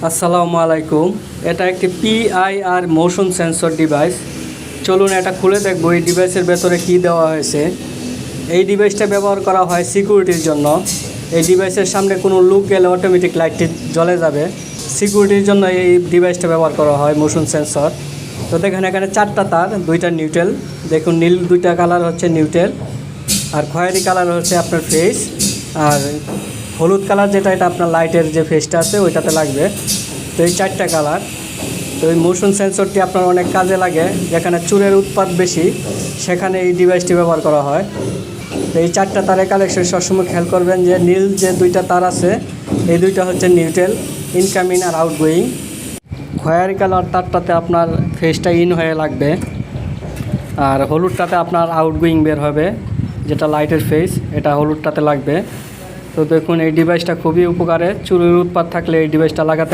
আসসালামু আলাইকুম। এটা একটি পিআইআর মোশন সেন্সর ডিভাইস। চলুন এটা খুলে দেখব এই ডিভাইসের ভেতরে কি দেওয়া হয়েছে। এই ডিভাইসটা ব্যবহার করা হয় সিকিউরিটির জন্য। এই ডিভাইসের সামনে কোনো লোক গেলে অটোমেটিক লাইটটি জ্বলে যাবে। সিকিউরিটির জন্য এই ডিভাইসটা ব্যবহার করা হয় মোশন সেন্সর। তো দেখেন এখানে 4টা তার, 2টা নিউট্রাল। দেখুন নীল 2টা কালার হচ্ছে নিউট্রাল, আর খয়েরি কালার হচ্ছে আপনার ফেস, আর হলুদ কালার যেটা এটা আপনার লাইটের যে ফেসটা আছে ওইটাতে লাগবে। তো এই 4টা কালার। তো এই মোশন সেন্সরটি আপনার অনেক কাজে লাগে, যেখানে চুরের উৎপাত বেশি সেখানে এই ডিভাইসটি ব্যবহার করা হয়। তো এই 4টা তারের কালেকশন সবসময় খেয়াল করবেন যে নীল যে 2টা তার আছে এই 2টা হচ্ছে নিউট্রাল, ইনকামিং আর আউটগোয়িং। খয়েরি কালার তারটাতে আপনার ফেসটা ইন হয়ে লাগবে, আর হলুদটাতে আপনার আউটগোয়িং বের হবে, যেটা লাইটের ফেস এটা হলুদটাতে লাগবে। তো দেখুন এই ডিভাইসটা খুবই উপকারে, চুরির উৎপাত থাকলে এই ডিভাইসটা লাগাতে